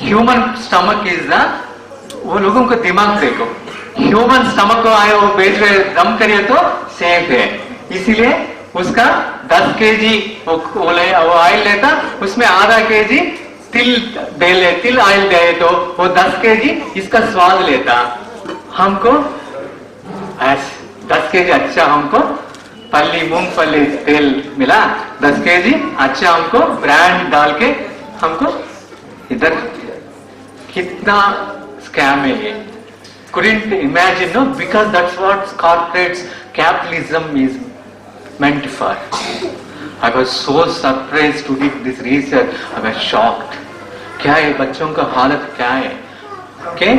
Human stomach is the, वो लोगों का दिमाग देखो, ह्यूमन स्टमक को आए वो बेच रहे, दम करिए तो सेफ है, इसीलिए उसका 10 kg वो ऑयल लेता, उसमें आधा kg तिल ऑयल दे तो वो 10 kg इसका स्वाद लेता। हमको 10 kg अच्छा हमको मूंगफली तेल मिला, 10 kg अच्छा हमको ब्रांड डाल के हमको इधर कितना स्कैम है ये। Couldn't imagine, no, because that's what corporates capitalism is meant for. I was so surprised to read this research. I was shocked. क्या है बच्चों का हालत क्या है? ओके,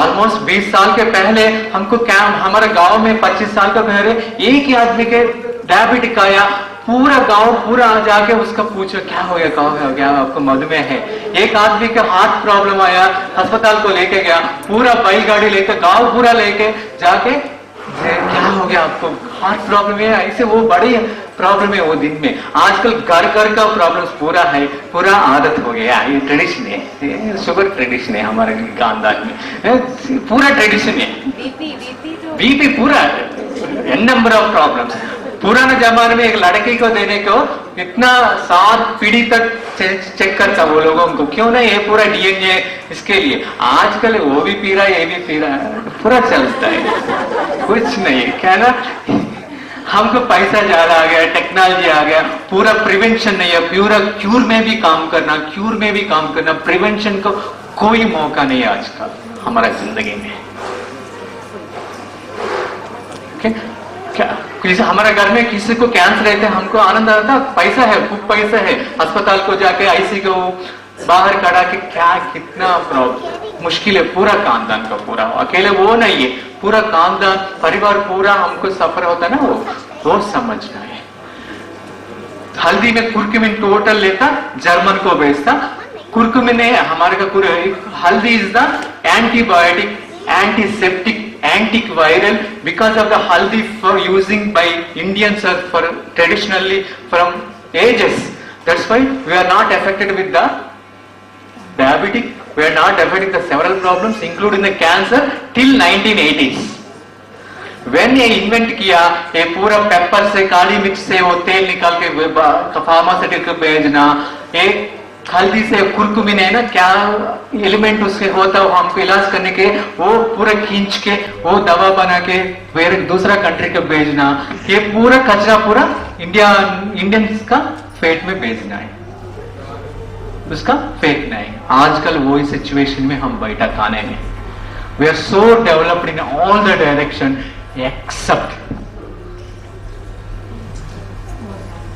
ऑलमोस्ट 20 साल के पहले हमको क्या, हमारे गांव में 25 साल का पहले एक ही आदमी के डायबिटिक आया, पूरा गांव पूरा जाके उसका पूछो क्या हो गया, कहा हो गया, आपको मधुमेह है। एक आदमी का हार्ट प्रॉब्लम आया, अस्पताल को लेके गया, पूरा बैलगाड़ी लेकर गांव पूरा लेके जाके क्या हो गया आपको, हार्ट प्रॉब्लम है, ऐसे वो बड़ी प्रॉब्लम है वो दिन में। आजकल घर घर का प्रॉब्लम पूरा है, पूरा आदत हो गया, ये ट्रेडिशन है, शुगर ट्रेडिशन है हमारे खानदान में, पूरा ट्रेडिशन है। बीपी पूरा एन नंबर ऑफ प्रॉब्लम्स। पुराने जमाने में एक लड़की को देने को इतना 7 पीढ़ी तक चेक करता वो लोगों को, क्यों ना ये पूरा डीएनए इसके लिए। आजकल वो भी पी रहा है, ये भी पी रहा है, पूरा चलता है, कुछ नहीं क्या ना। हमको पैसा ज्यादा आ गया, टेक्नोलॉजी आ गया, पूरा प्रिवेंशन नहीं है, पूरा क्यूर में भी काम करना, क्यूर में भी काम करना, प्रिवेंशन को कोई मौका नहीं है आजकल हमारा जिंदगी में। क्या किसी हमारे घर में किसी को कैंसर रहते हैं, हमको आनंद आता, पैसा है, खूब पैसा है, अस्पताल को जाके आईसी को बाहर करा के क्या कितना प्रॉब्लम मुश्किल है, पूरा खानदान का पूरा, अकेले वो नहीं है, पूरा खानदान परिवार पूरा हमको सफर होता है ना, वो समझना है। हल्दी में कुर्कुमिन टोटल लेता, जर्मन को बेचता, कुर्कुमिन है हमारे का, हल्दी is the antibiotic, antiseptic, antiviral, because of the haldi for using by Indians or for traditionally from ages. That's why we are not affected with the diabetic, we are not affected with the several problems including the cancer till 1980s. When ये invent किया, ये पूरा paper से काली मिर्च से वो तेल निकाल के फार्मास्यूटिकल भेजना, ये हल्दी से कुर्कुमिन है ना, क्या एलिमेंट उसके होता है, वो हमको इलाज करने के वो पूरा खींच के वो दवा बना के वेरे दूसरा कंट्री को भेजना, ये पूरा कचरा पूरा इंडियंस का पेट में भेजना है, उसका फेंकना है। आजकल वही सिचुएशन में हम बैठा खाने में। We are so developed in all the direction except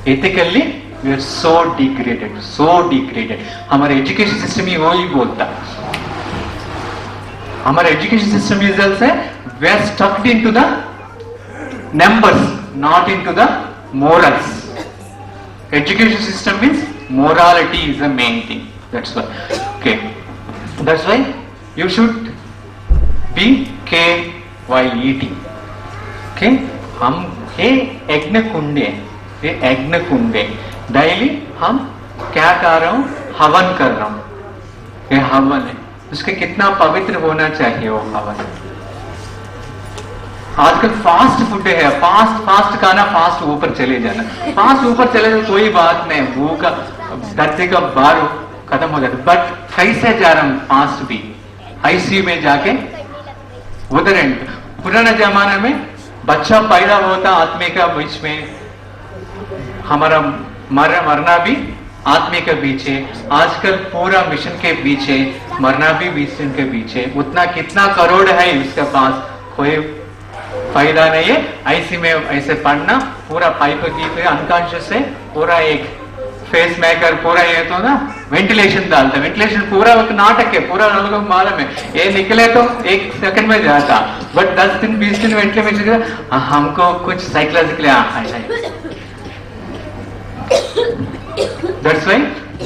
ethically we are so degraded, so degraded. हमारे एजुकेशन सिस्टम ही वही बोलता, हमारे एजुकेशन सिस्टम रिजल्ट है we are stuck into the numbers, not into the morals. Education system means morality is the main thing. That's why, okay, that's why you should be care while eating. Okay, हम ये यज्ञ कुंडे, ये यज्ञ कुंडे daily हम क्या कर रहा हूं, हवन कर रहा हूं, ये हवन है, उसके कितना पवित्र होना चाहिए वो हवन। आजकल फास्ट फूड है, फास्ट खाना, फास्ट ऊपर चले जाना, फास्ट ऊपर चले जाना कोई बात नहीं, भूख का धरती का बार खत्म हो जाता, बट कैसे जा रहा हूं फास्ट भी, आईसीयू में जाके उधर एंड। पुराने जमाने में बच्चा पैदा होता आदमी का बीच में, हमारा मरना भी आदमी के बीच है, आजकल पूरा मिशन के बीच है, मरना भी मिशन के बीच है, उतना कितना करोड़ है उसके पास, कोई फायदा नहीं है। आईसी में ऐसे पढ़ना, पूरा पाइप की अनकॉन्शियस है, पूरा एक फेस मेकर पूरा ये तो ना वेंटिलेशन डालता, वेंटिलेशन पूरा एक नाटक है, पूरा लोगों को मालूम है, ये निकले तो 1 सेकंड में जाता, बट 10 दिन 20 दिन वेंटिलेशन हमको कुछ psychologically That's why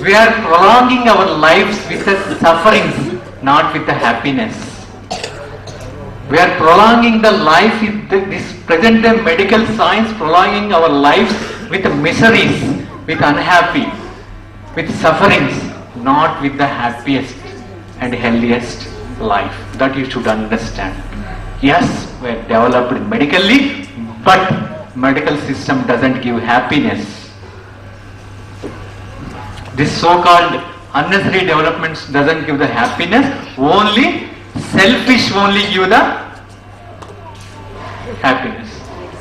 we are prolonging our lives with the sufferings, not with the happiness. We are prolonging the life with this present day medical science, prolonging our lives with miseries, with unhappy, with sufferings, not with the happiest. and healthiest life. That you should understand. Yes, we're developed medically, but medical system doesn't give happiness. This so-called unnecessary developments doesn't give the happiness. Only selfish only give the happiness.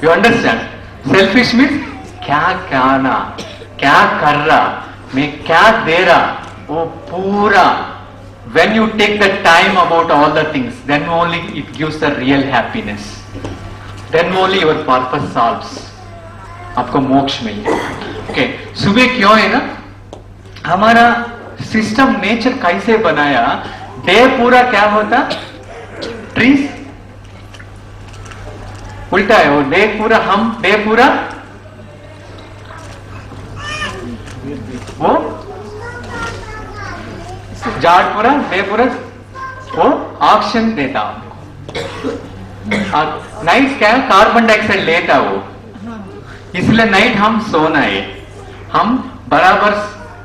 You understand? Selfish means क्या करना, क्या कर रहा, मैं क्या दे रहा, वो पूरा. When you take the time about all the things, then only it gives the real happiness. Then only your purpose solves. आपको मोक्ष मिलेगा. Okay, सुबह क्यों है ना? हमारा सिस्टम नेचर कैसे बनाया? डे पूरा क्या होता? ट्रीज. उल्टा है वो. डे पूरा हम डे पूरा वो झाड़ पूरा डे पूरा वो ऑक्सीजन देता हमको. नाइट क्या कार्बन डाइऑक्साइड लेता वो. इसलिए नाइट हम सोना है. हम बराबर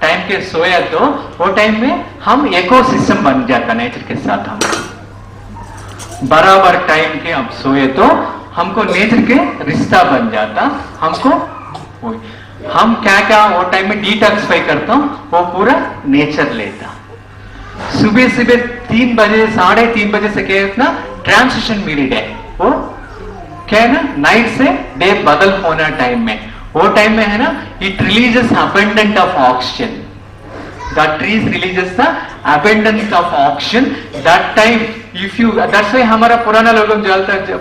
टाइम के सोया तो वो टाइम में हम इकोसिस्टम बन जाता नेचर के साथ. हम बराबर टाइम के हम सोए तो हमको नेचर के रिश्ता बन जाता. हमको हम क्या क्या वो टाइम में डिटॉक्सिफाई करता हूं, वो पूरा नेचर लेता. सुबह सुबह 3 बजे 3:30 बजे से क्या इतना ट्रांसिशन पीरियड है. वो क्या है ना, नाइट से डे बदल होना टाइम में. वो टाइम में है ना, it releases abundant of oxygen. The trees releases the abundance of oxygen. That time if you, that's why हमारा पुराना लोग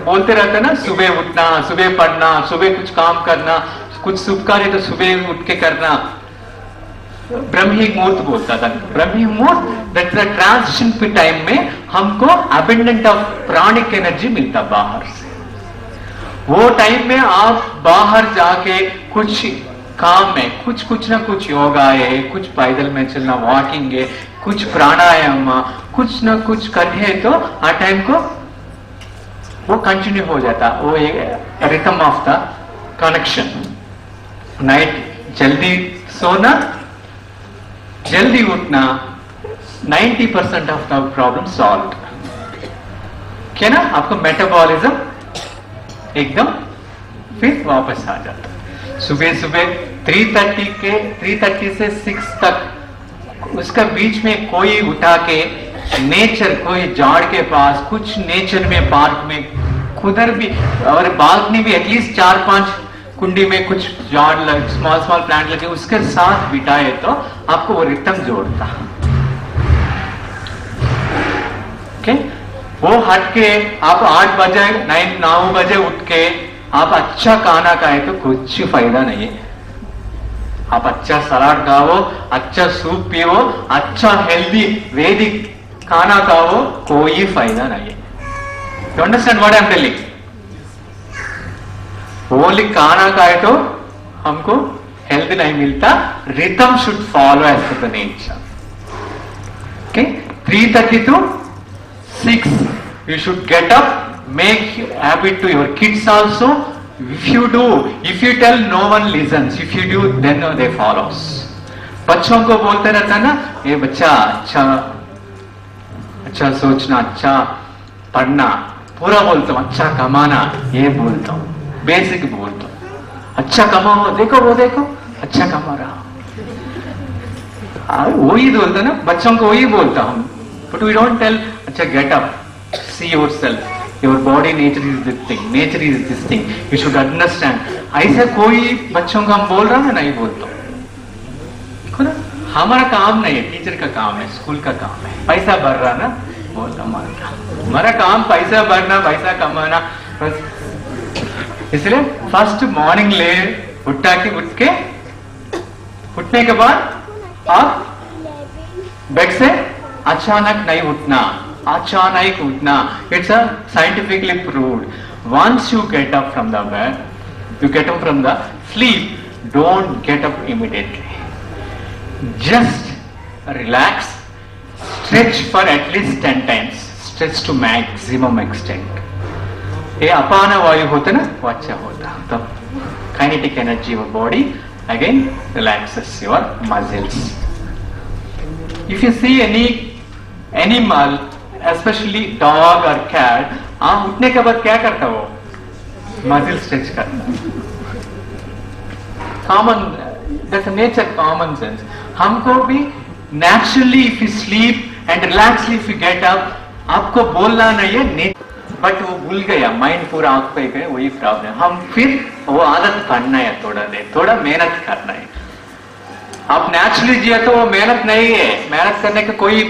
बोलते रहते ना, सुबह उठना, सुबह पढ़ना, सुबह कुछ काम करना, कुछ शुभ कार्य तो सुबह उठ के करना. ब्रह्मी मुहूर्त बोलता था. ब्रह्मी मुहूर्त, दैट्स द ट्रांजिशन टाइम में हमको अबंडेंट ऑफ प्राणिक एनर्जी मिलता बाहर से. वो टाइम में आप बाहर जाके कुछ काम में कुछ ना कुछ योगा है, कुछ पैदल में चलना, वॉकिंग है, कुछ प्राणायाम, कुछ ना कुछ करने तो आ टाइम को वो कंटिन्यू हो जाता. वो एक rhythm of the connection. Night जल्दी सोना, जल्दी उठना, 90% ऑफ द प्रॉब्लम सॉल्व. क्या ना, आपको मेटाबॉलिज्म एकदम फिर वापस आ जाता. सुबह सुबह 3:30 से 6 तक उसका बीच में कोई उठा के नेचर, कोई झाड़ के पास कुछ नेचर में, पार्क में, खुदर भी और बालकनी भी एटलीस्ट 4-5 कुंडी में कुछ झाड़ स्मॉल प्लांट लगे, उसके साथ बिताए तो आपको वो रिथम जोड़ता. ओके, वो हट के आप 8 बजे 9 बजे उठ के आप अच्छा खाना खाए तो कुछ फायदा नहीं है. आप अच्छा सलाद खाओ, अच्छा सूप पियो, अच्छा हेल्दी वैदिक खाना खाओ, कोई फायदा नहीं है. You understand what I am telling? Only खाना खाए तो हमको हेल्थ नहीं मिलता. Rhythm should follow as per the nature. Okay, 3:30 to 6 you should get up, make habit to your kids also. If you tell, no one listens. If you do, then they follows. बच्चों को बोलते रहता ना, ये बच्चा अच्छा सोचना, अच्छा पढ़ना, पूरा बोलता हूँ. अच्छा कमाना, ये बोलता हूँ, बेसिक बोलता हूँ. अच्छा कमाओ, देखो वो देखो अच्छा कमा रहा. वही बोलता ना, बच्चों को वही बोलता हूँ. बट वी डोंट टेल, अच्छा get up, see yourself, your body nature is this thing, nature is this thing, you should understand. ऐसे कोई बच्चों को हम बोल रहा है, नहीं बोलता. हमारा काम नहीं है, टीचर का काम है, स्कूल का काम है. पैसा भर रहा ना, बोलता हमारा काम पैसा भरना, पैसा कमाना. इसलिए फर्स्ट मॉर्निंग ले उठ के उठने के बाद आप बेड से अचानक नहीं उठना. अचानक उठना, it's a scientifically proved. Once you get up from the bed, you get up from the sleep, don't get up immediately. Just relax, stretch for at least 10 times. Stretch to maximum extent. ये अपान वायु होता ना, वो अच्छा होता. तब kinetic energy of body again relaxes your muscles. If you see any animal specially dog और cat, उठने के बाद क्या करता वो? मसल स्ट्रेच करता। Common, that's nature, common sense. हमको भी naturally if you sleep and relaxly if you get up, आपको बोलना नहीं है, बट वो भूल गया, माइंड पूरा आंख पे गए, वही प्रॉब्लम। हम फिर वो आदत पड़ना है, थोड़ा देर थोड़ा मेहनत करना है। आप नेचुरली जिया तो वो मेहनत नहीं है, मेहनत करने का कोई,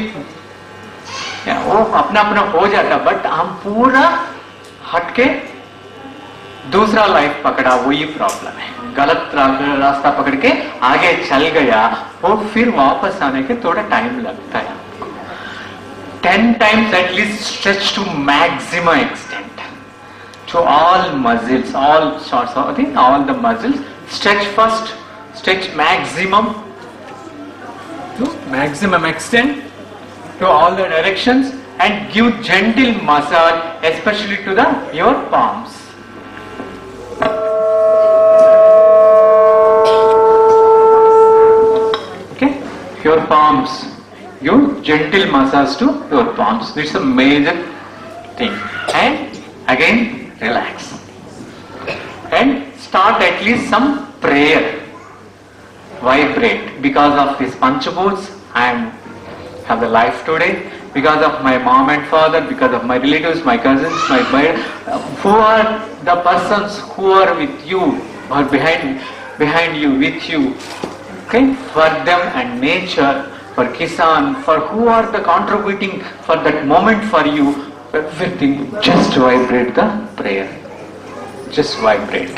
वो अपना अपना हो जाता, बट हम पूरा हटके दूसरा लाइफ पकड़ा, वही प्रॉब्लम है। गलत रास्ता पकड़ के आगे चल गया, वो फिर वापस आने के थोड़ा टाइम लगता है। 10 times at least stretch to maximum extent to all muscles, all sorts of things, all the muscles. Stretch first, stretch maximum to maximum extent to all the directions, and give gentle massage, especially to the your palms. Okay, your palms. Give gentle massage to your palms. It's a major thing. And again, relax. And start at least some prayer. Vibrate. Because of these Panchabhuts, I have the life today. Because of my mom and father, because of my relatives, my cousins, my brother, who are the persons who are with you or behind you, with you. Okay, for them and nature. For Kisan, for who are the contributing for that moment for you, everything, just vibrate the prayer. Just vibrate.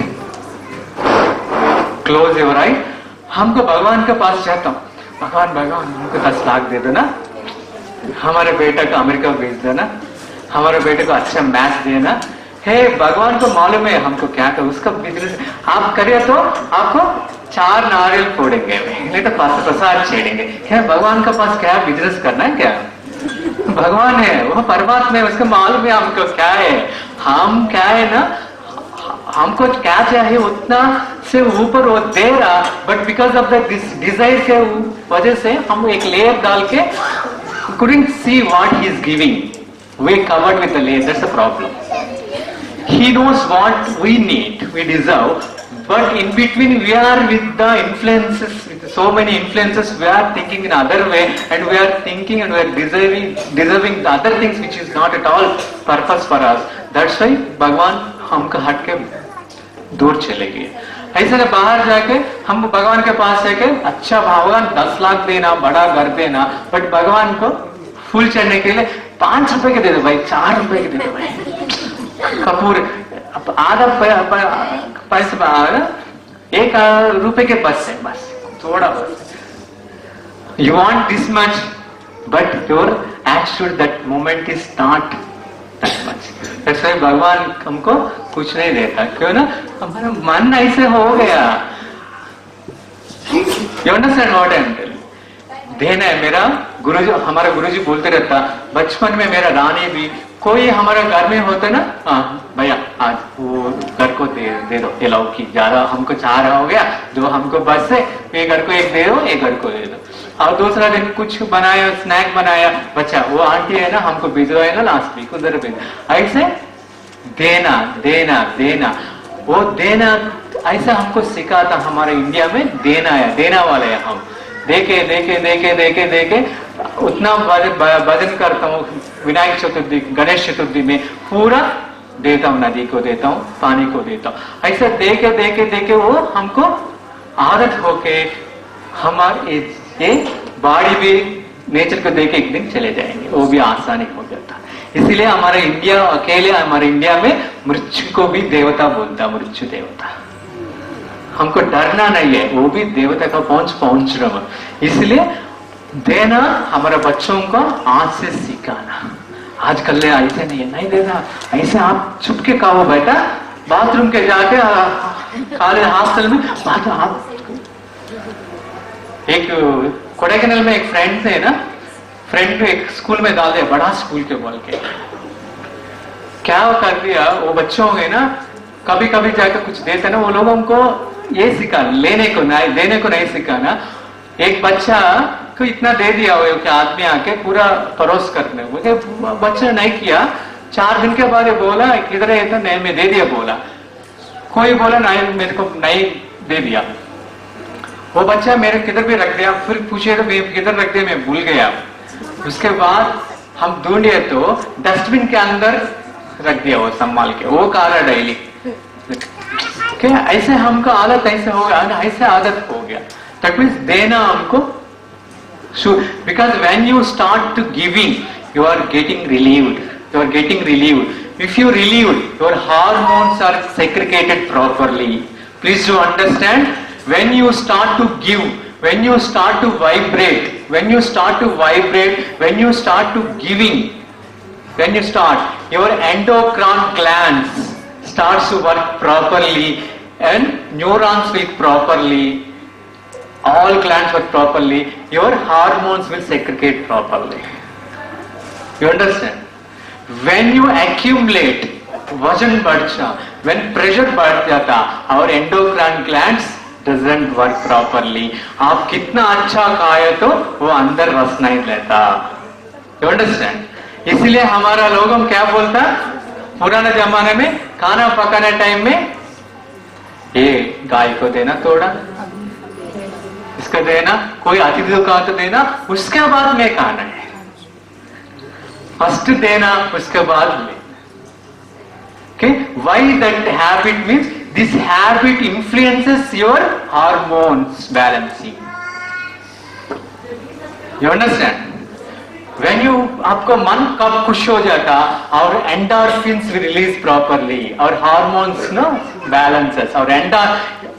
Close your eye. हमको भगवान के पास जाता हूँ, भगवान हमको 10 लाख दे दो ना, हमारे बेटा को अमेरिका भेज देना, हमारे बेटे को अच्छा मैच देना। हे भगवान को मालूम है हमको क्या कर, उसका बिजनेस आप करिए तो आपको 4 नारियल फोड़ेंगे, नहीं तो प्रसाद छेड़ेंगे। क्या भगवान के पास क्या बिजनेस करना है? क्या भगवान है, वो परमात्मा है, उसका मालूम है हमको क्या है। हम क्या है ना, हमको क्या चाहिए उतना से ऊपर वो दे रहा, but because of the desire के वजह से हम एक लेयर डाल के couldn't see what he is giving. We covered with the layer. That's the problem. He knows what we need, we deserve, but in between we are with the influences, with so many influences, we are thinking in other way, and we are thinking and we are deserving the other things which is not at all purpose for us. That's why भगवान हमको हट के दूर चले गए। ऐसे ना बाहर जाके हम भगवान के पास जाके, अच्छा भगवान 10 लाख देना, बड़ा घर देना, बट भगवान को फूल चढ़ने के लिए 5 रुपए के दे दो भाई, 4 रुपए के दे दो भाई, कपूर आधा पैसा, 1 रुपए के बस है, बस थोड़ा बस। You want this much, but your attitude that moment is not that much. That's why भगवान हमको कुछ नहीं देता, क्यों ना, हमारा मन ऐसे हो गया। You understand what I am telling? देना है। मेरा गुरुजी, हमारा गुरुजी बोलते रहता, बचपन में मेरा रानी भी, कोई हमारा घर में होता ना, हाँ भैया आज वो घर को दे दो, ये लाओ की ज्यादा हमको चाह रहा हो गया, जो हमको बस है, ये घर को एक दे दो, ये घर को दे दो। और दूसरा दिन कुछ बनाया, स्नैक बनाया, बच्चा वो आंटी है ना हमको भिजवाए ना लास्ट वीक, उधर भेज, ऐसे देना देना देना, वो देना ऐसा हमको सिखाता। हमारे इंडिया में देना है, देना वाले हैं हम। देखे देखे देखे देखे देखे उतना भजन करता हूँ, विनायक चतुर्थी, गणेश चतुर्थी में पूरा देता हूँ, नदी को देता हूँ, पानी को देता हूँ। ऐसा देखे देखे देखे वो हमको आदत होके हमारे ये बॉडी भी नेचर को देके एक दिन चले जाएंगे, वो भी आसानी हो जाता। इसीलिए हमारे इंडिया अकेले, हमारे इंडिया में मृत्यु को भी देवता बोलता, मृत्यु देवता। हमको डरना नहीं है, वो भी देवता का पहुंच रहा है। इसलिए देना हमारे बच्चों को आज से सिखाना। आजकल ऐसे नहीं है, नहीं देना, ऐसे आप चुपके खाओ बेटा, बाथरूम के जाके कॉलेज हॉस्टल में बात। आप एक कोडाईकनाल में एक फ्रेंड थे ना, फ्रेंड को एक स्कूल में डाल दिया, बड़ा स्कूल के बोल के क्या कर दिया, वो बच्चों के ना कभी कभी जाकर कुछ देते ना, वो लोगों को ये सिखा, लेने को नहीं, देने को नहीं सिखाना। एक बच्चा को इतना दे दिया हो कि आदमी आके पूरा परोस करने, मुझे बच्चे ने नहीं किया। 4 दिन के बाद ये बोला किधर है, तो नहीं मैं दे दिया बोला। कोई बोला नहीं मेरे को नहीं दे दिया। वो बच्चा मेरे किधर भी रख दिया, फिर पूछे तो मैं किधर रख दिया, मैं भूल गया। उसके बाद हम ढूंढे तो डस्टबिन के अंदर रख दिया वो संभाल के, वो खा रहा डेली। क्या ऐसे हमको आदत ऐसे हो गया, ऐसे आदत हो गया। दैट मीन्स देना हमको, because when you start to giving, you are getting relieved. You are getting relieved. If you relieved, your hormones are segregated properly. Please do understand. When you start to give, when you start to vibrate, when you start to vibrate, when you start to giving, when you start, your endocrine glands starts to work properly and neurons will properly, all glands work properly, your hormones will segregate properly. You understand? When you accumulate, वजन बढ़ता, when pressure बढ़ जाता, our endocrine glands doesn't work properly. आप कितना अच्छा खाए तो वो अंदर रस नहीं लेता। You understand? इसलिए हमारा लोगों क्या बोलता, पुराने जमाने में खाना पकाने टाइम में ये गाय को देना थोड़ा, इसका देना, कोई अतिथि का तो देना, उसके बाद में खाना है। फर्स्ट देना, उसके बाद में। Okay? Why that habit means this habit influences your hormones balancing. You understand? When you, आपको मन कब खुश हो जाता, our endorphins will release properly, our hormones no balances,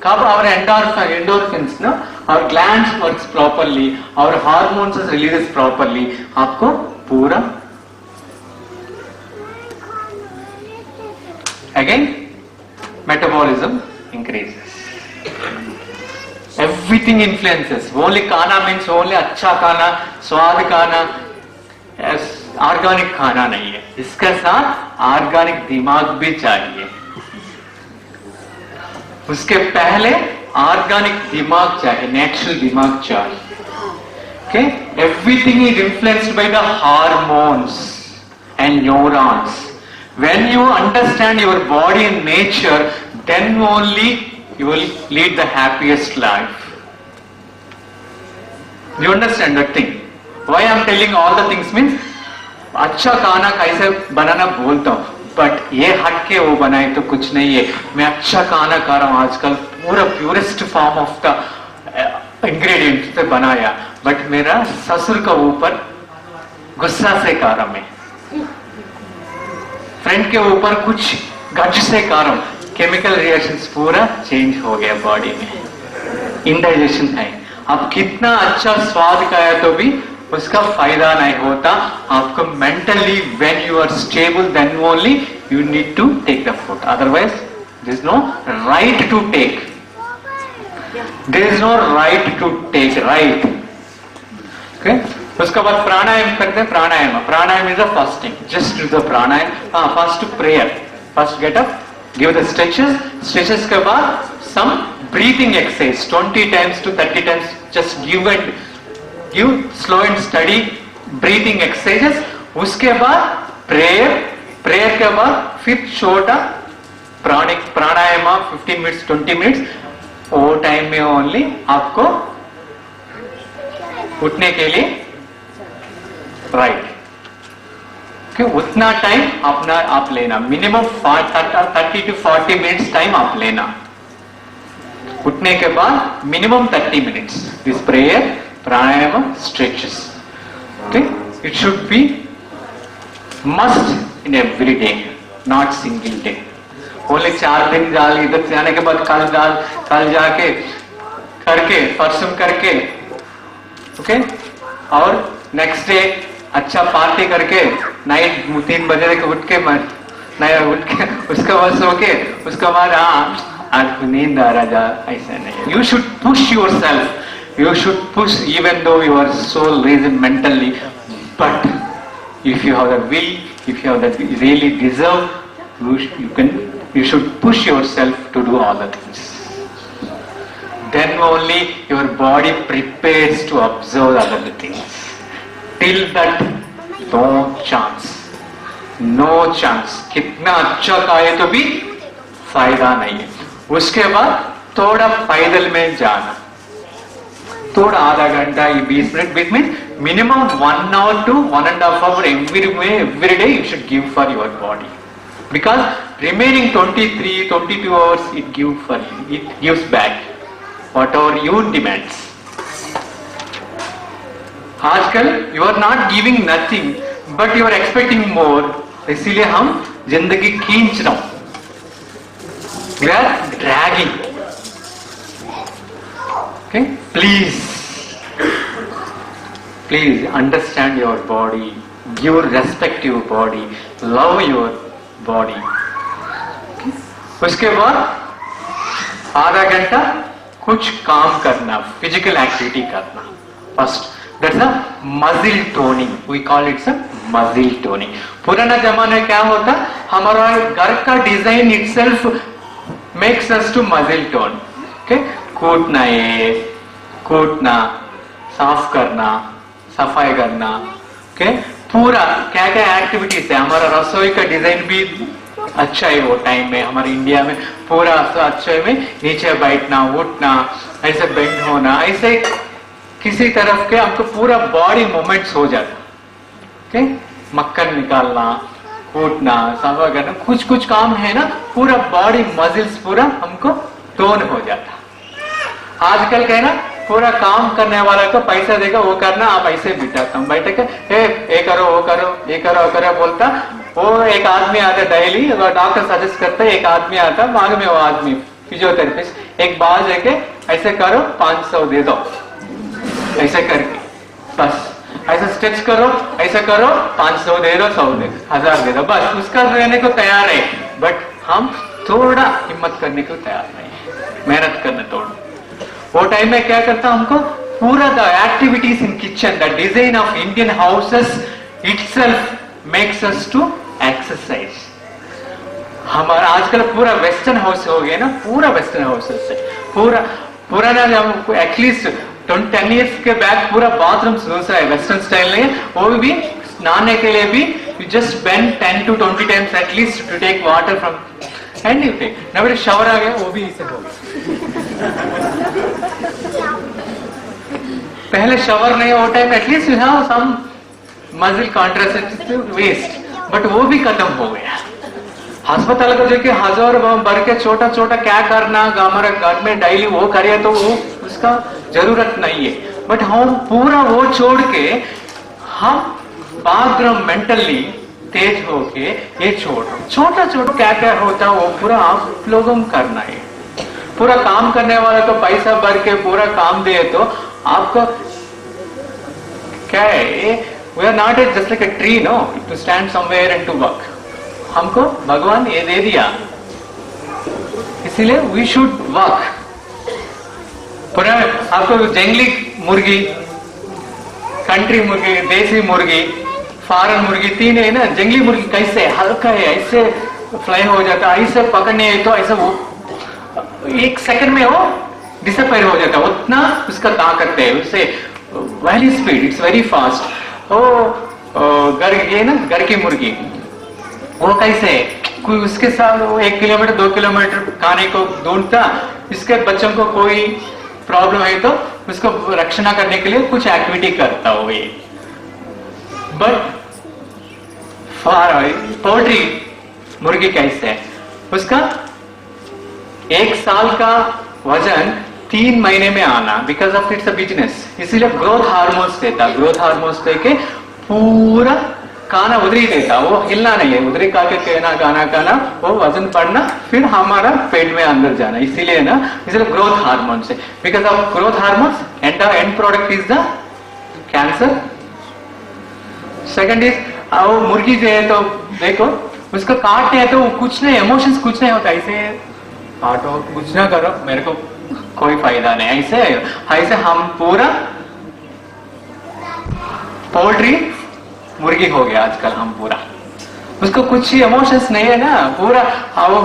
कब our endorphins no, our glands works properly, our hormones is releases properly, आपको पूरा again metabolism increases. Everything influences. Only खाना means only अच्छा खाना, स्वाद खाना, ऑर्गेनिक खाना नहीं है, इसके साथ ऑर्गेनिक दिमाग भी चाहिए। उसके पहले ऑर्गेनिक दिमाग चाहिए, नेचुरल दिमाग चाहिए। Okay? Everything is influenced by the hormones and neurons. When you understand your body and nature, then only you will lead the happiest life. You understand that thing? Why I am telling all the things means, अच्छा खाना कैसे बनाना बोलता हूँ, but ये हट के वो बनाए तो कुछ नहीं है। मैं अच्छा खाना खा रहा हूँ आजकल, पूरा purest form of the ingredient से बनाया, बट मेरा ससुर का ऊपर गुस्सा से खा रहा, मैं फ्रेंड के ऊपर कुछ गज से खा रहा हूँ, केमिकल रिएक्शंस पूरा चेंज हो गया बॉडी में, इंडाइजेशन है। अब कितना अच्छा स्वाद खाया तो भी उसका फायदा नहीं होता। आपको mentally when you are stable then only you need to take the food, otherwise there is no right to take, there is no right to take, right. Okay, उसके बाद प्राणायाम करते हैं। Pranayama is a fasting, just do the pranayama. हाँ, first prayer, first get up, give the stretches के बाद some breathing exercise 20 times to 30 times, just give slow and steady breathing exercises। उसके बाद prayer के बाद फिर छोटा प्राणायाम 15 minutes 20 minutes, वो टाइम में ओनली आपको उठने के लिए राइट, उतना टाइम अपना आप लेना, मिनिमम 30 to 40 minutes टाइम आप लेना। उठने के बाद minimum 30 minutes this prayer, pranayama, stretches. Okay, it should be must in every day, not single day. Only 4 दिन डाल, इधर जाने के बाद कल जाके करके परसों करके, okay, और नेक्स्ट डे अच्छा पार्टी करके नाइट 3 बजे तक उठ के उसके बाद सो के उसके बाद आज नींद आ रहा, ऐसा नहीं। You should push yourself. You should push even though you are so lazy mentally, but if you have the will, if you have the really deserve, you should push yourself to do all the things. then only your body prepares to absorb other things. Till that, no chance, no chance. कितना अच्छा खाए तो भी फायदा नहीं है. उसके बाद थोड़ा पैदल में जाना, थोड़ा आधा घंटा 20 मिनट, बीच में minimum 1 hour to 1.5 hour every day you should give for your body, because remaining 22 hours it gives back whatever you demands. आजकल you are not giving nothing but you are expecting more, इसीलिए हम जिंदगी खींच रहा हूं, we are dragging. Okay, please understand your body, give respect to your body, love your body. Okay? उसके बाद आधा घंटा कुछ काम करना, फिजिकल एक्टिविटी करना. First that's a muscle toning, we call it a muscle toning. पुराना जमाने क्या होता, हमारा घर का design itself makes us to muscle tone. Okay, कूटना, साफ करना, सफाई करना. Okay, पूरा क्या क्या एक्टिविटीज है. हमारा रसोई का डिजाइन भी अच्छा है वो टाइम में, हमारे इंडिया में पूरा अच्छा है में नीचे बैठना, उठना, ऐसे बेंड होना, ऐसे किसी तरफ के हमको पूरा बॉडी मूवमेंट्स हो जाता. okay? मक्खन निकालना, कूटना, सफा करना, कुछ काम है ना, पूरा बॉडी मसल्स पूरा हमको टोन हो जाता. आजकल क्या है ना, पूरा काम करने वाला को पैसा देगा वो करना, आप ऐसे बिठाता हूँ बैठे के ये करो वो करो, ये करो वो करो बोलता. वो एक आदमी आता डेली, डॉक्टर सजेस्ट करता है, एक आदमी आता मांग में, वो आदमी फिजियोथेरेपिस्ट एक बाल देके ऐसे करो 500 दे दो, ऐसे करके बस ऐसा स्ट्रेच करो, ऐसा करो 500 दे दो, 100 दे दो, 1000 दे दो, बस उसका रहने को तैयार है. बट हम थोड़ा हिम्मत करने को तैयार नहीं है, मेहनत करने थोड़ा. वो टाइम में क्या करता हमको पूरा the activities in kitchen, the design of Indian houses itself makes us to exercise. हमारा आजकल पूरा वेस्टर्न हाउस हो गया ना, पूरा वेस्टर्न हाउसेस है. पुराना एटलीस्ट 10 years के बैक पूरा बाथरूम दूसरा है, वेस्टर्न स्टाइल नहीं है. वो भी नहाने के लिए भी you just bend 10 to 20 times at least to take water from and you take. Navare shower आ गया, वो भी इसे हो गया. पहले शावर नहीं, वो time at least you have some muscle contraceptive waste, but वो भी खत्म हो गया. अस्पताल को जाके 1000 भर के छोटा छोटा क्या करना, हमारे घर में डेली वो करिए तो वो उसका जरूरत नहीं है. बट हम पूरा वो छोड़ के हम बाथरूम मेंटली तेज होके ये छोटा क्या क्या होता है वो पूरा आप लोगों को करना है. पूरा काम करने वाला को पैसा भर के पूरा काम दे तो आपको क्या है, we are not just like a tree no to stand somewhere and to work. हमको भगवान ये दे दिया, इसीलिए वी शुड वर्क. पूरा आपको जंगली मुर्गी, कंट्री मुर्गी, देसी मुर्गी, फॉरेन मुर्गी, तीन है ना. जंगली मुर्गी कैसे हल्का है, ऐसे फ्लाई हो जाता, ऐसे पकड़ने तो ऐसा वो 1 सेकंड में वो डिसअपेयर हो जाता, उतना उसका ताकत है. उससे very speed, it's very fast. वो घर की मुर्गी वो कैसे कोई उसके साथ 1 किलोमीटर 2 किलोमीटर खाने को ढूंढता, इसके बच्चों को कोई प्रॉब्लम है तो उसको रक्षणा करने के लिए कुछ एक्टिविटी करता हो ये. बट पोल्ट्री मुर्गी कैसे है, उसका 1 साल का वजन 3 महीने में आना, because of it's a business. इसीलिए ग्रोथ हार्मोन्स देता, ग्रोथ हार्मोन्स देके पूरा खाना उधर ही देता, वो हिलना नहीं है, उधर ही खाना वो वजन बढ़ना, फिर हमारा पेट में अंदर जाना. इसीलिए ना, इसलिए ग्रोथ हार्मोन्स है. Because of growth hormones and product is the cancer. Second is वो मुर्गी जो है तो देखो उसको काटते हैं तो कुछ नहीं, इमोशंस कुछ नहीं होता, ऐसे काटो कुछ ना करो, मेरे को कोई फायदा नहीं. ऐसे हम पूरा पोल्ट्री मुर्गी हो गया आजकल. हम पूरा उसको कुछ ही इमोशंस नहीं है ना, पूरा वो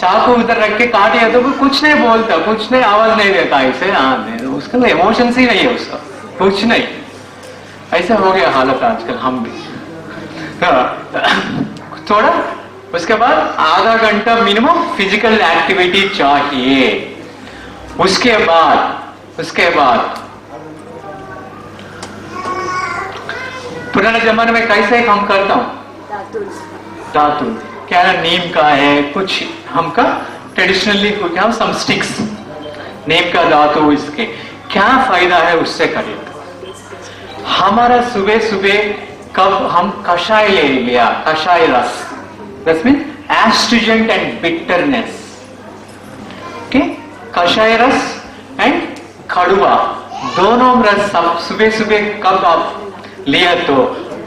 चाकू उधर रख के काटे तो कुछ नहीं बोलता, कुछ नहीं, आवाज नहीं देता ऐसे। हाँ, उसके अंदर इमोशंस ही नहीं है उसका, कुछ नहीं। ऐसा हो गया हालत आजकल हम भी। थोड़ा उसके बाद आधा घंटा मिनिमम फिजिकल एक्टिविटी चाहिए। उसके बाद पुराने जमाने में कैसे हम करता हूं, दातुन क्या नीम का है, कुछ हमका ट्रेडिशनली क्या सम स्टिक्स, नीम का धातु, इसके क्या फायदा है उससे करें। हमारा सुबह सुबह कब हम कषाय ले लिया, कषाय रस, that mean astringent and bitterness, okay, कषाय रस एंड कड़वा दोनों रस सब सुबह सुबह कब आप लिया तो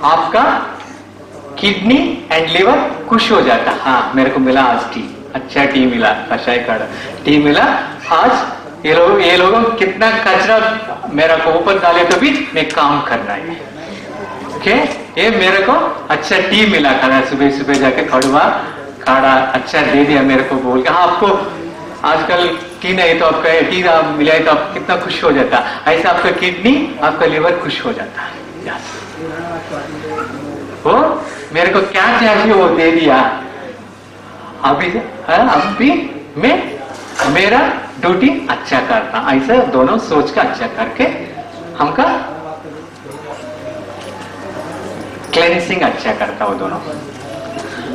आपका किडनी एंड लिवर खुश हो जाता। हाँ, मेरे को मिला आज टी, अच्छा टी मिला, कषाय का टी मिला आज। ये लोगों कितना कचरा मेरा को ऊपर डाले तो भी मैं काम करना है, ओके। ये मेरे को अच्छा टी मिला, खाना सुबह सुबह जाके कड़वा काढ़ा अच्छा दे दिया मेरे को बोल के। हाँ, आपको आजकल टी नहीं तो आपका टी मिला है तो आप कितना खुश हो जाता, ऐसा आपका किडनी आपका लिवर खुश हो जाता है। यस, वो मेरे को क्या चाहिए वो दे दिया। अभी मैं मेरा ड्यूटी अच्छा करता, ऐसा दोनों सोच का अच्छा करके हमका क्लेंसिंग अच्छा करता वो दोनों।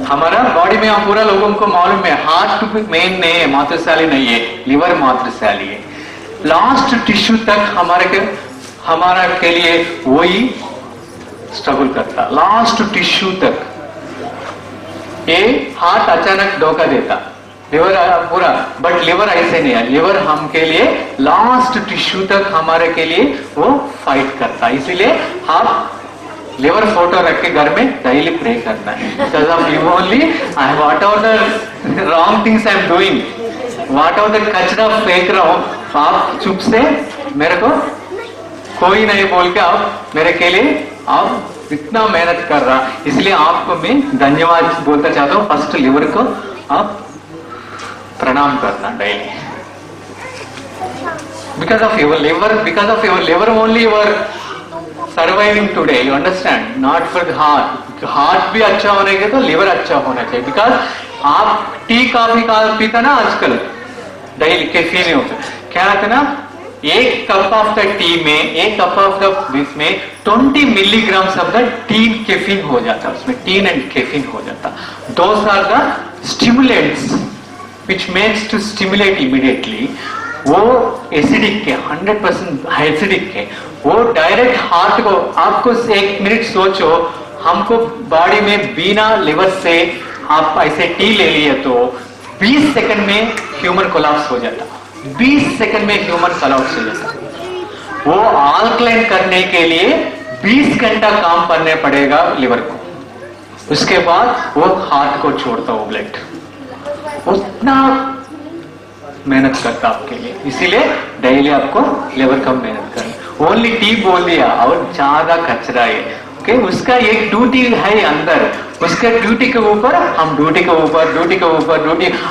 हमारा बॉडी में हम पूरा लोगों को मालूम है, हार्ट मेन नहीं है, मातृशाली नहीं है, लिवर मातृशाली है। लास्ट टिश्यू तक हमारा के लिए वही स्ट्रगल करता, लास्ट टिश्यू तक। ये हार्ट अचानक धोखा देता, लिवर पूरा, बट लिवर ऐसे नहीं है। लिवर हम के लिए लास्ट टिश्यू तक हमारे के लिए वो फाइट करता। इसीलिए आप लिवर फोटो रख के घर में डेली प्रे करना है। Because of you only, whatever the wrong things I am doing, whatever the कचरा फेंक रहा हूँ, आप चुप से मेरे को कोई नहीं बोल के आप मेरे के लिए आप इतना मेहनत कर रहा, इसलिए आपको मैं धन्यवाद बोलना चाहता हूँ। फर्स्ट लिवर को आप प्रणाम करना daily. Because of your liver only you are surviving today, you understand? Not for the heart. Heart भी अच्छा होने के तो लिवर अच्छा होना चाहिए। बिकॉज आप टी कॉफी पीता ना आजकल डेली, कैफीन नहीं होता, क्या होता ना, एक कप ऑफ द टी में, एक कप ऑफ द में 20 milligram of the theine caffeine हो जाता, उसमें टीन एंड कैफीन हो जाता। Those are the stimulants which makes to stimulate immediately। वो एसिडिक के 100% एसिडिक के, वो डायरेक्ट हार्ट को, आपको एक मिनट सोचो, हमको बॉडी में बिना लिवर से आप ऐसे टी ले लिए तो 20 सेकंड में ह्यूमन कोलैप्स हो जाता, 20 सेकंड में ह्यूमन कोलैप्स हो जाता। वो अल्कलाइन करने के लिए 20 घंटा काम करने पड़ेगा लिवर को, उसके बाद वो हार्ट को छोड़ता वो ब्लड, उतना मेहनत करता आपके लिए। इसीलिए डेली आपको लिवर कम मेहनत करना। ओनली टी बोल दिया और ज्यादा कचरा है, ओके। उसका एक ड्यूटी है अंदर, उसके ड्यूटी के ऊपर हम ड्यूटी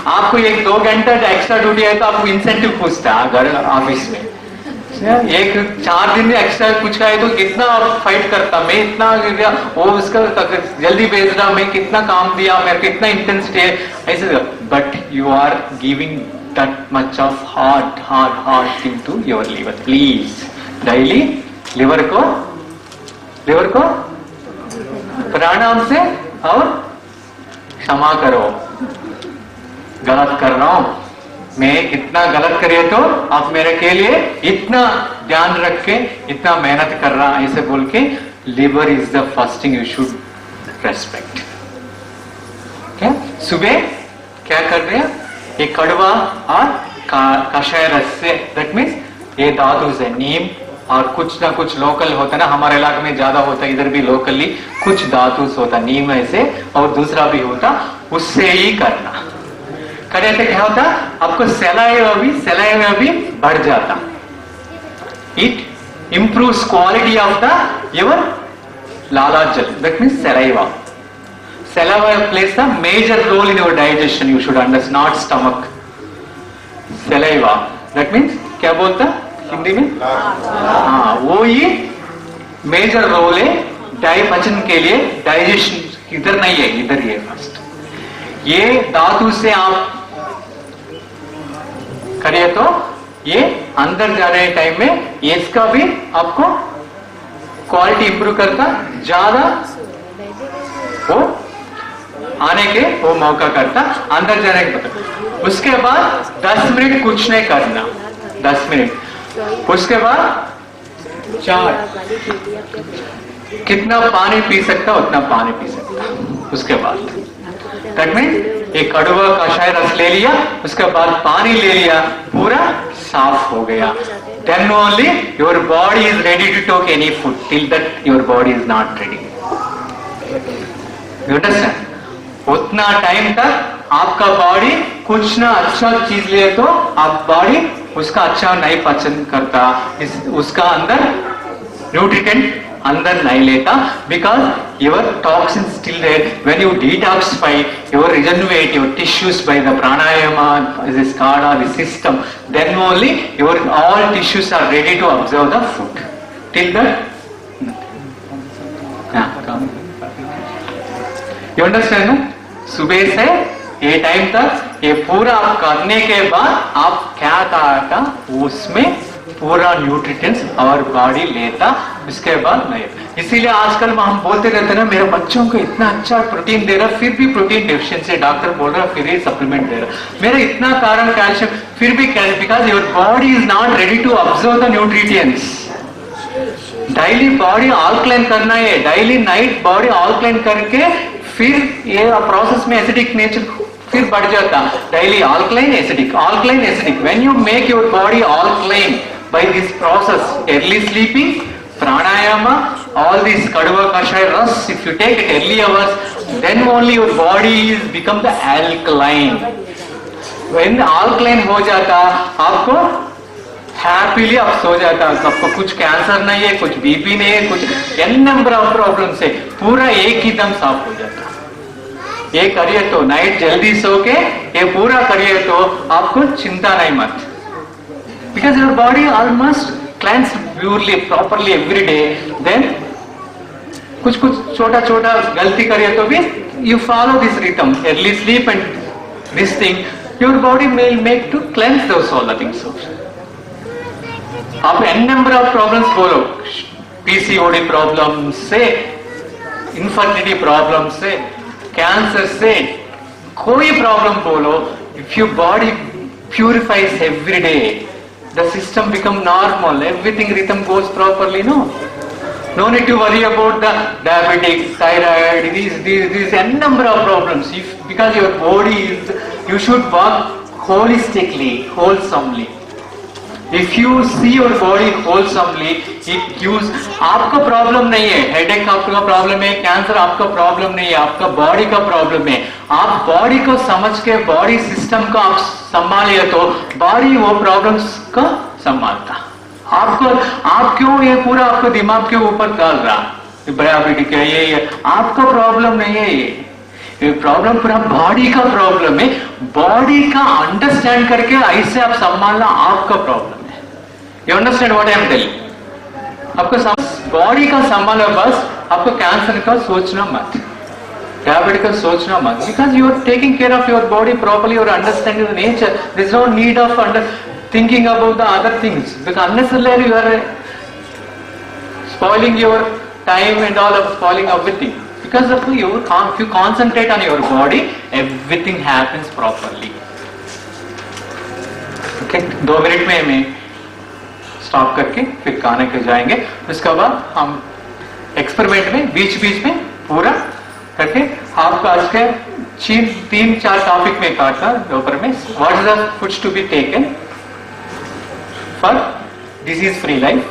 आपको एक 2 घंटा एक्स्ट्रा ड्यूटी है तो आपको इंसेंटिव पूछता अगर ऑफिस में, एक 4 दिन एक्स्ट्रा कुछ का है तो कितना फाइट करता, मैं इतना वो उसका जल्दी भेज रहा, मैं कितना काम दिया, मेरे कितना इंटेंसिटी है ऐसे। But you are giving that much of hard thing to your liver. Please daily liver को प्राणायाम से और क्षमा करो, गलत कर रहा हूं मैं, इतना गलत करिए तो आप मेरे के लिए इतना ध्यान रख के इतना मेहनत कर रहा, ऐसे बोल के liver is the first thing you should respect. क्या सुबह क्या कर रहे हैं, ये कड़वा और कषाय रस से, दैट मीन्स ये धातु से नीम और कुछ ना कुछ लोकल होता ना, हमारे इलाके में ज्यादा होता, इधर भी लोकली कुछ धातु होता, नीम ऐसे और दूसरा भी होता, उससे ही करना। करे तो क्या होता, आपको सलाइवा भी बढ़ जाता। It improves quality of the your लाला जल, that means saliva. saliva plays a major role in your digestion. You should understand, not stomach. Saliva. That means क्या बोलता हिंदी में? हाँ, वो ही मेजर रोल है डाइजेशन के लिए. डाइजेशन इधर नहीं है, इधर ही है फर्स्ट. ये धातु से आप करिए तो ये अंदर जाने टाइम में इसका भी आपको क्वालिटी इंप्रूव करता, ज्यादा वो आने के वो मौका करता अंदर जाने के बाद. उसके बाद 10 मिनट कुछ नहीं करना, 10 मिनट. उसके बाद 4 कितना पानी पी सकता उतना पानी पी सकता. उसके बाद दैट मीन एक कड़वा कषाय रस ले लिया, उसके बाद पानी ले लिया, पूरा साफ हो गया. Then only your body is ready to take any food. Till that your body is not ready. You understand? उतना टाइम तक आपका बॉडी कुछ ना अच्छा चीज ले तो आप बॉडी उसका अच्छा नहीं पसंद करता, उसका अंदर न्यूट्रिएंट अंदर नहीं लेता, because your toxins still there. When you detoxify, you regenerate your tissues by the pranayama, the skada, the system, then only your all tissues are ready to absorb the food. Till that, you understand? No? सुबह से ये time तक ये पूरा आप करने के बाद आप क्या था उसमें पूरा न्यूट्रिएंट्स और बॉडी लेता, उसके बाद नहीं. इसीलिए आजकल हम बोलते रहते ना, मेरे बच्चों को इतना अच्छा प्रोटीन दे रहा, फिर भी प्रोटीन डेफिशिएंसी, डॉक्टर बोल रहा फिर ही सप्लीमेंट दे रहा, मेरा इतना कारण कैल्शियम, फिर भी because your body is not ready to observe the nutrients. Daily body alkaline करना है, डेली नाइट बॉडी ऑल्कलाइन करके फिर ये प्रोसेस में एसिडिक नेचर फिर बढ़ जाता. Daily alkaline acidic, alkaline acidic. When you make your body alkaline by this process, early sleeping, pranayama, all these kadva kashaya ras, if you take it early hours, then only your body is become the alkaline. When alkaline हो जाता आपको happily आप सो जाता, आपको कुछ cancer नहीं है, कुछ बीपी नहीं है, कुछ n नंबर ऑफ प्रॉब्लम से पूरा एक ही दम साफ हो जाता. ये करिए तो नाइट जल्दी सो के ये पूरा करिए तो आपको चिंता नहीं मत. Because your body almost cleanse purely, properly every day. Then कुछ छोटा छोटा गलती करिए तो भी you follow this rhythm, early sleep and this thing, your body will make to cleanse those all the things. आप n number of problems बोलो, PCOD problems से, infertility problems से, cancer से, कोई problem बोलो, if your body purifies every day, the system become normal, everything rhythm goes properly. No need to worry about the diabetic, thyroid, these n number of problems. Because your body is, you should work holistically, wholesomely. If you see your body wholesomely, it gives, आपका problem नहीं है, headache आपका problem है, cancer आपका problem नहीं है, आपका body का प्रॉब्लम है. आप बॉडी को समझ के बॉडी सिस्टम को आप संभालिए तो बॉडी वो प्रॉब्लम्स को संभालता. आपको आप क्यों ये पूरा आपको दिमाग के ऊपर डाल रहा, बराबरी का ये आपका प्रॉब्लम नहीं है. ये प्रॉब्लम पूरा बॉडी का प्रॉब्लम है. बॉडी का अंडरस्टैंड करके ऐसे आप संभालना आपका प्रॉब्लम है. You understand what I am telling? आपको बॉडी का संभालो बस, आपको कैंसर का सोचना मत, डायबिटीज का सोचना मत. Because you are taking care of your body properly, you are understanding the nature. There is no need of thinking about the other things, because unnecessarily you are spoiling your time and all of spoiling everything. Because if you concentrate on your body, everything happens properly. Okay, 2 minute में मैं stop करके फिर खाने के जाएंगे. उसके बाद हम एक्सपेरिमेंट में बीच में पूरा करके आपको आज के 3-4 टॉपिक में काटा दोपहर में. What is the foods to be taken for disease-free life.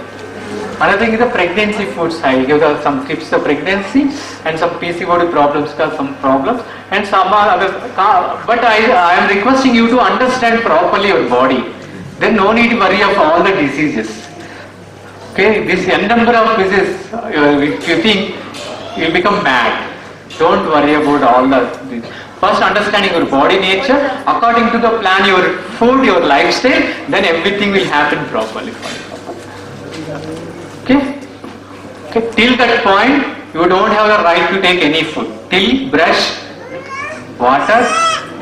Another thing is the pregnancy foods. I give some tips of pregnancy and some PCOD problems, some problems, and some other. But I am requesting you to understand properly your body. Then no need to worry of all the diseases. Okay, this n number of diseases. If you think, you become mad. Don't worry about all the. First, understanding your body nature, according to the plan, your food, your lifestyle, then everything will happen properly for you. Okay? Okay? Till that point, you don't have the right to take any food. Till brush, water,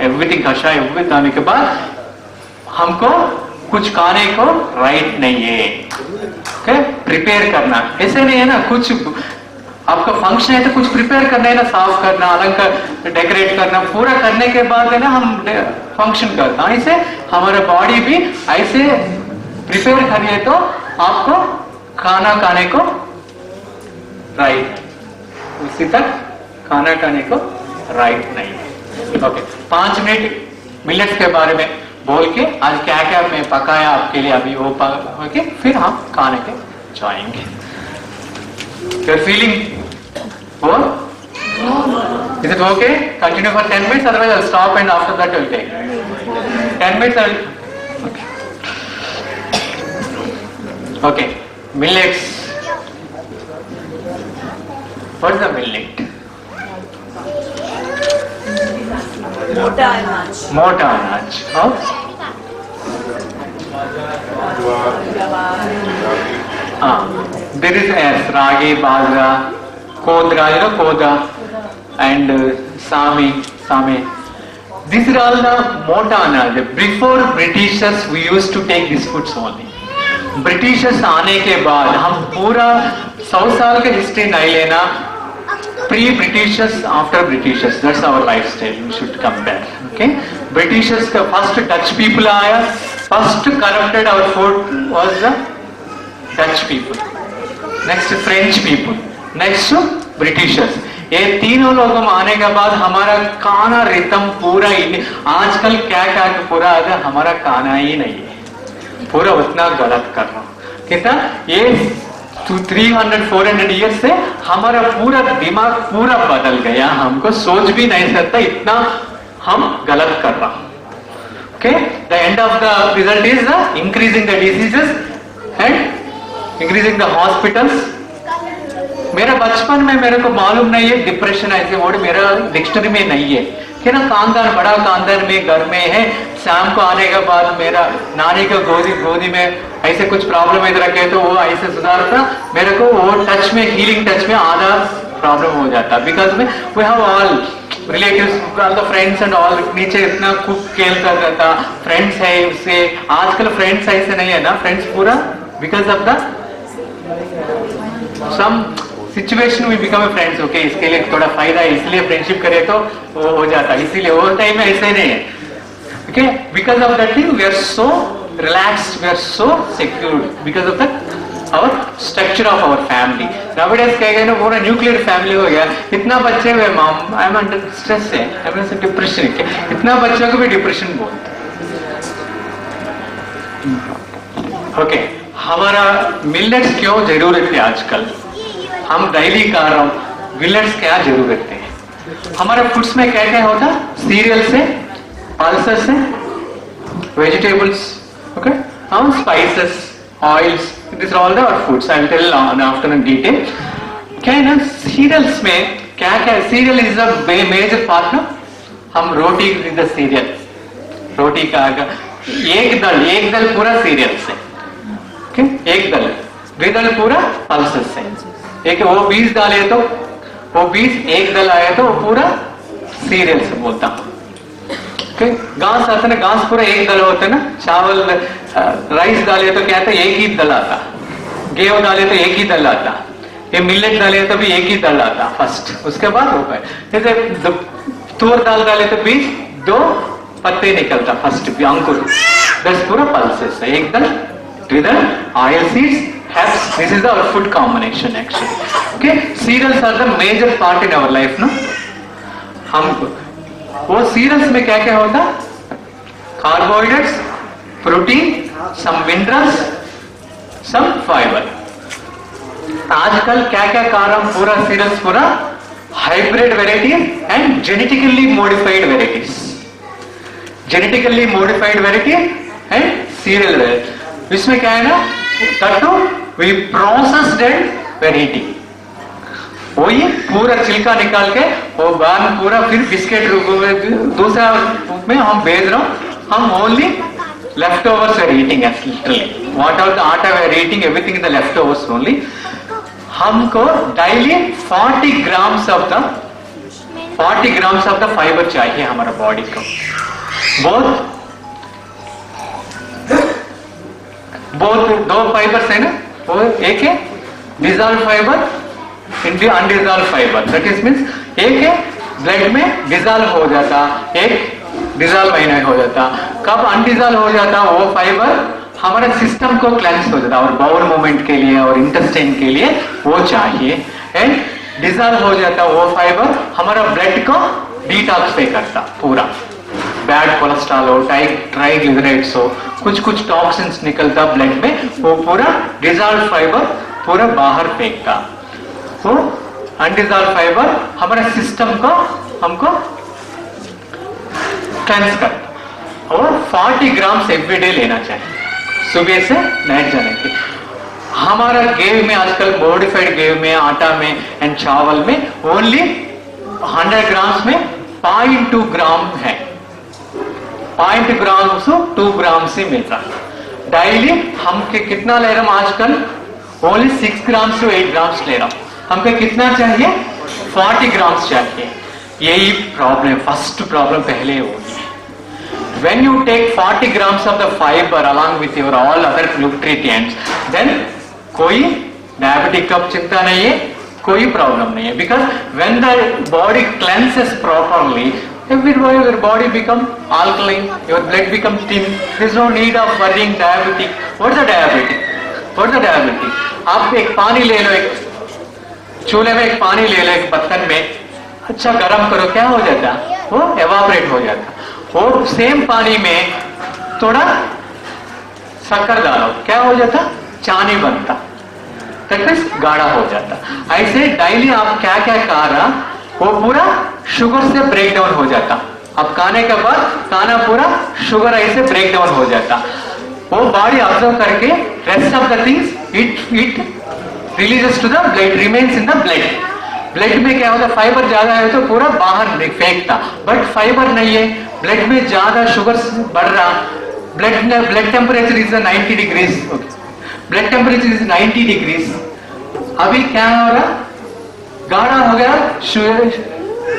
everything, कशा everything खाने के बाद हमको कुछ खाने को right नहीं है. Okay? प्रिपेयर करना ऐसे नहीं है ना, कुछ आपका फंक्शन है तो कुछ प्रिपेयर करना है ना, साफ करना, अलग डेकोरेट करना, पूरा करने के बाद है ना हम फंक्शन करना. ऐसे हमारा बॉडी भी ऐसे प्रिपेयर करिए तो आपको खाना खाने को राइट, उसी तक खाना खाने को राइट नहीं है. ओके, 5 मिनट मिलेट्स के बारे में बोल के आज क्या क्या मैं पकाया आपके लिए अभी वो ओके, फिर हम खाने के जाएंगे. You're feeling bored? No. Is it okay? Continue for 10 minutes, otherwise I'll stop and after that we'll take 10 minutes. Okay. Okay. Millets. What is the millet? मोटा अनाज. मोटा अनाज. How? There is ragi, bajra, kodra, you know kodra, and same. These are all the mota anaj. Before Britishers, we used to take these foods only. Britishers आने के बाद हम पूरा 100 साल का हिस्ट्री नहीं लेना. Pre-Britishers, after Britishers, that's our lifestyle. We should compare. Okay? Britishers का first Dutch people आया. First corrupted our food was the Dutch people. Next French people. Next Britishers. ये तीनों लोगों आने के बाद हमारा खाना रितम पूरा ही, आजकल क्या क्या पूरा आ गया, हमारा खाना ही नहीं है, पूरा उतना गलत कर रहा हूँ. कितना ये 300-400 ईयर से हमारा पूरा दिमाग पूरा बदल गया, हमको सोच भी नहीं सकता इतना हम गलत कर रहा हूँ. Okay, the end of the result is increasing the diseases and increasing the hospitals. मेरा बचपन में मेरे को मालूम नहीं है डिप्रेशन ऐसे वर्ड मेरा डिक्शनरी में नहीं है कि ना. खानदान बड़ा खानदान में घर में है, शाम को आने के बाद मेरा नानी का गोदी में ऐसे कुछ प्रॉब्लम इधर रखे तो वो ऐसे सुधारता, मेरे को वो टच में हीलिंग टच में आधा प्रॉब्लम हो जाता. बिकॉज में we have all relatives, all the friends and all. नीचे इतना कुक खेल कर रहता, फ्रेंड्स है उससे. आजकल फ्रेंड्स ऐसे नहीं है ना, फ्रेंड्स पूरा because of the some situation में बिकम ए फ्रेंड्स. ओके, इसके लिए थोड़ा फायदा है इसलिए फ्रेंडशिप करे तो वो हो जाता, इसीलिए वो टाइम में ऐसे नहीं है. Okay, because of that thing we are so relaxed, we are so secured because of that our structure of our family. Nowadays क्या गया ना, पूरा न्यूक्लियर फैमिली हो गया. इतना बच्चे हुए mom, I am under stress है, आई एम डिप्रेशन है, इतना बच्चों को भी डिप्रेशन बोलते. ओके, हमारा मिलेट्स क्यों जरूरत है आजकल, हम डेली खा रहा हूँ, मिलेट्स क्या जरूरत है. हमारे फूड्स में क्या क्या होता, सीरियल्स है, पल्सेस है, वेजिटेबल्स, ओके, हम spices, oils, this are all the our foods. I will tell after in detail. क्या है ना, सीरियल्स में क्या क्या, cereal is a major part ना. हम रोटी विद द सीरियल, रोटी का एक दल पूरा सीरियल से, ओके, एक दल, द्विदल पूरा पल्सेस से. एक वो 20 डाले तो वो 20, एक दल आया तो वो पूरा सीरियल से बोलता हूँ. घास आता ना, घास पूरा एक दल होता है ना. चावल राइस डाले तो क्या आता, एक ही दल आता. गेहूं डाले तो एक ही दल आता. ये मिलेट डाले तो भी एक ही दल आता फर्स्ट, उसके बाद हो गए. जैसे तूर दाल डाले तो बीच 2 पत्ते निकलता फर्स्ट भी, अंकुर. बस पूरा पल्सेस है, एक दल, द्विदल, oil seeds, herbs. This is our food combination actually. Okay, cereals are the major part in our life, no? हम वो cereals में क्या क्या होता, carbohydrates, protein, some minerals, some fiber. आजकल क्या क्या खा रहा हूँ, पूरा cereals पूरा hybrid varieties and genetically modified varieties. Genetically modified varieties and cereal varieties. इसमें क्या है ना, तत्व we processed and variety. वो ये पूरा छिलका निकाल के वो बन पूरा फिर बिस्किट रूप में दूसरा रूप में हम भेज रहा हूँ. हम only leftovers are eating literally. Whatever the आटा we are eating, everything is the leftovers only. हमको daily 40 grams of the fiber चाहिए हमारा बॉडी को. बहुत दो फाइबर्स है ना, वो एक है dissolve fibre, undissolved fibre. That is means एक है ब्लड में डिजॉल्व हो जाता, एक डिजॉल्व नहीं हो जाता. कब अनडिजॉल्व हो जाता वो फाइबर हमारे सिस्टम को क्लेंस हो जाता और बाउल मूवमेंट के लिए और इंटेस्टाइन के लिए वो चाहिए. एंड डिजॉल्व हो जाता वो फाइबर हमारा ब्लड को डिटॉक्सिफाई करता, पूरा बैड कोलेस्ट्रॉल हो, ट्राइग्लिसराइड्स हो, कुछ टॉक्सिन्स निकलता ब्लड में, वो पूरा डिजॉल्व फाइबर पूरा बाहर फेंकता. तो अनडिजॉल्व फाइबर हमारे सिस्टम को हमको क्लेंस करता. और 40 ग्राम्स एवरी डे लेना चाहिए सुबह से नाइट जाने के. हमारा गेव में आजकल मॉडिफाइड गेव में आटा में एंड चावल में ओनली 100 ग्राम्स में 0.2 ग्राम है. 0.2 ग्राम से 2 ग्राम से मिलता है. डेली हम कितना ले रहा हूं आजकल? ओनली 6 ग्राम्स टू 8 ग्राम्स ले रहा हूं. हमको कितना चाहिए? 40 ग्राम्स चाहिए. यही प्रॉब्लम, फर्स्ट प्रॉब्लम पहले होगी. When you take 40 grams of the fiber along with your all other nutrients, then कोई डायबिटिक का चिंता नहीं है, कोई प्रॉब्लम नहीं है. Because when the body cleanses properly, your body become alkaline, your blood becomes thin. There is no need of worrying diabetic. What's the diabetic? What's the diabetic? आप एक पानी ले लो, एक चूल्हे में एक पानी ले लो एक बर्तन में, अच्छा गर्म करो, क्या हो जाता? वो एवापोरेट हो जाता. और सेम पानी में थोड़ा शक्कर डालो, क्या हो जाता? चानी बनता, गाढ़ा हो जाता. ऐसे डेली आप क्या क्या खा रहा वो पूरा शुगर से ब्रेक डाउन हो जाता. अब खाने के बाद खाना पूरा शुगर ऐसे ब्रेक डाउन हो जाता. वो बॉडी ऑब्जर्व करके rest of the things it releases to the blood, remains in the blood. Blood में क्या होता? फाइबर ज्यादा है तो पूरा बाहर फेंकता, बट फाइबर नहीं है, ब्लड में ज्यादा शुगर बढ़ रहा. Blood temperature is 90 degrees. Blood temperature is 90 degrees. अभी क्या हो रहा? गाढ़ा हो गया,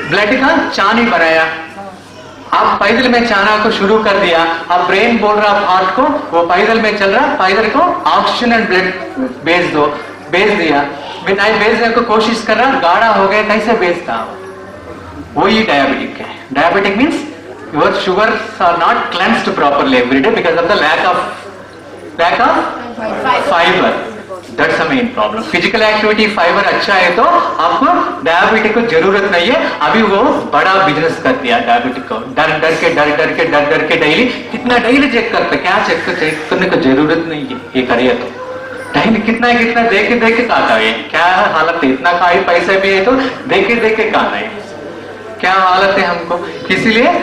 ब्लड का चानी बनाया. आप पैदल में चाना को शुरू कर दिया. अब ब्रेन बोल रहा हार्ट को वो पैदल में चल रहा, पैदल को ऑक्सीजन एंड ब्लड भेज दिया. नहीं भेजने को कोशिश कर रहा, गाढ़ा हो गया, कैसे भेजता? वही डायबिटिक है. Diabetic means your sugars are not cleansed properly every day because of the lack of fiber. That's the main problem. Physical activity fiber अच्छा है तो आपको डायबिटिक को जरूरत नहीं है. अभी वो बड़ा बिजनेस कर दिया डायबिटिक को, डर के डेली कितना डेली चेक करता. क्या चेक करने को जरूरत नहीं है. ये करिए तो डेली कितना देख के खाता है. क्या हालत है? इतना खाई पैसे भी है तो देख के खाना है. क्या हालत है हमको? इसीलिए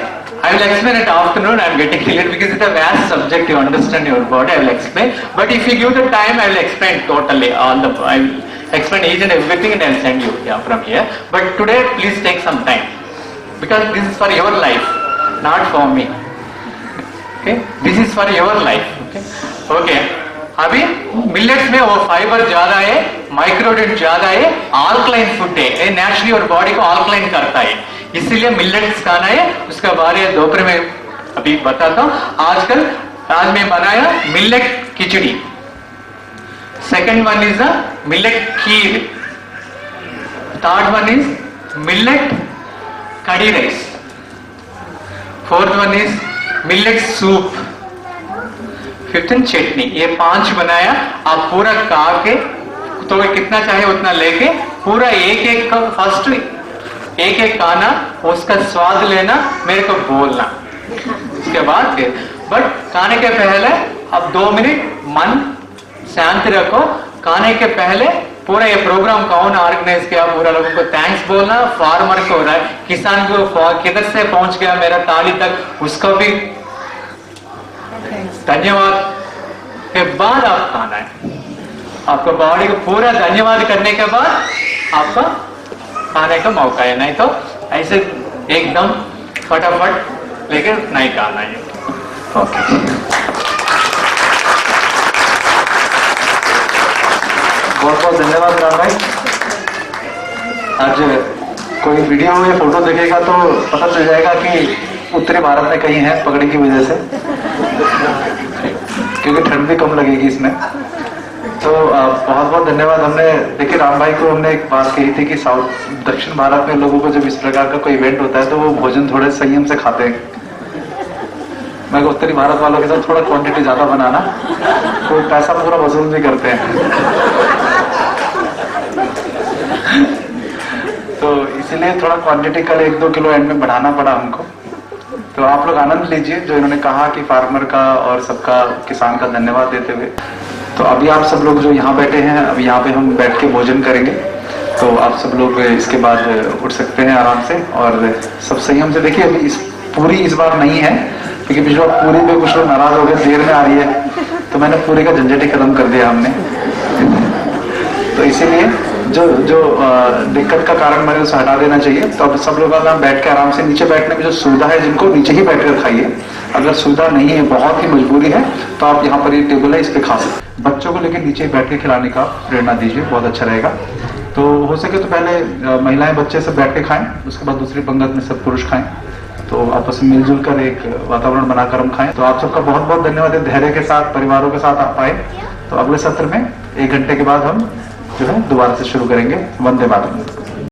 I will explain at afternoon. I am getting clear because it's a vast subject. You understand your body. I will explain. But if you give the time, I will explain totally all the. I will explain each and everything, and I will send you from here. But today, please take some time because this is for your life, not for me. Okay? This is for your life. Okay? Okay. अभी millets में वो fibre ज्यादा है, micronutrient ज्यादा है, alkaline food है. ये naturally और बॉडी को अल्कलाइन करता है, इसीलिए मिलेट्स खाना है. उसके बारे में दोपहर में अभी बताता हूँ. आज मैं बनाया millet khichdi. Second one is the millet kheer. Third one is millet kadhi rice. Fourth one is millet soup. Fifth chutney. ये 5 बनाया. आप पूरा खा के तो कितना चाहे उतना लेके पूरा एक फर्स्ट एक खाना, उसका स्वाद लेना, मेरे को बोलना. उसके बाद फिर बट खाने के पहले अब 2 मिनट मन शांति रखो. खाने के पहले पूरा ये प्रोग्राम कौन ऑर्गेनाइज किया, पूरा लोगों को थैंक्स बोलना. फार्मर को, किसान को किधर से पहुंच गया मेरा ताली तक, उसको भी धन्यवाद के बाद आप खाना है. आपको बॉडी को पूरा धन्यवाद करने के बाद आपका खाने का मौका है. नहीं तो ऐसे एकदम फटाफट लेके नहीं का आना है। ओके, बहुत बहुत धन्यवाद राम भाई। आज कोई वीडियो या फोटो देखेगा तो पता चल जाएगा कि उत्तरी भारत में कहीं है पगड़ी की वजह से, क्योंकि ठंड भी कम लगेगी इसमें। तो बहुत बहुत धन्यवाद। हमने देखिए राम भाई को हमने एक बात कही थी कि साउथ दक्षिण भारत में लोगों को जब इस प्रकार का कोई इवेंट होता है तो वो भोजन थोड़े संयम से खाते हैं। मैं उत्तरी भारत वालों के साथ थोड़ा क्वांटिटी ज्यादा बनाना, तो पैसा पूरा वसूल भी करते हैं। तो इसीलिए थोड़ा क्वांटिटी कल 1-2 किलो एंड में बढ़ाना पड़ा हमको। तो आप लोग आनंद लीजिए जो इन्होंने कहा कि फार्मर का और सबका, किसान का धन्यवाद देते हुए। तो अभी आप सब लोग जो यहाँ बैठे हैं, अभी यहाँ पे हम बैठ के भोजन करेंगे। तो आप सब लोग इसके बाद उठ सकते हैं आराम से, और सब संयम से देखिए। अभी पूरी इस बार नहीं है, क्योंकि पिछली बार पूरी में कुछ लोग नाराज हो गए, देर में आ रही है, तो मैंने पूरी का झंझट ही खत्म कर दिया हमने। तो इसीलिए जो दिक्कत का कारण मैंने उसे हटा देना चाहिए। तो अब सब लोग आराम बैठ के, आराम से नीचे बैठने में जो सुविधा है, जिनको नीचे ही बैठकर खाइए। अगर सुविधा नहीं है, बहुत ही मजबूरी है, तो आप यहाँ पर ये टेबल है, इस पे खा सकते। बच्चों को लेकर नीचे बैठ के खिलाने का प्रेरणा दीजिए, बहुत अच्छा रहेगा। तो हो सके तो पहले महिलाएं बच्चे सब बैठ के खाएं, उसके बाद दूसरी पंगत में सब पुरुष खाएं। तो आपस में मिलजुल कर एक वातावरण बनाकर हम खाएं। तो आप सबका बहुत बहुत धन्यवाद। धैर्य के साथ परिवारों के साथ आप आए। तो अगले सत्र में 1 घंटे के बाद हम जो है दोबारा से शुरू करेंगे। वंदे मातरम।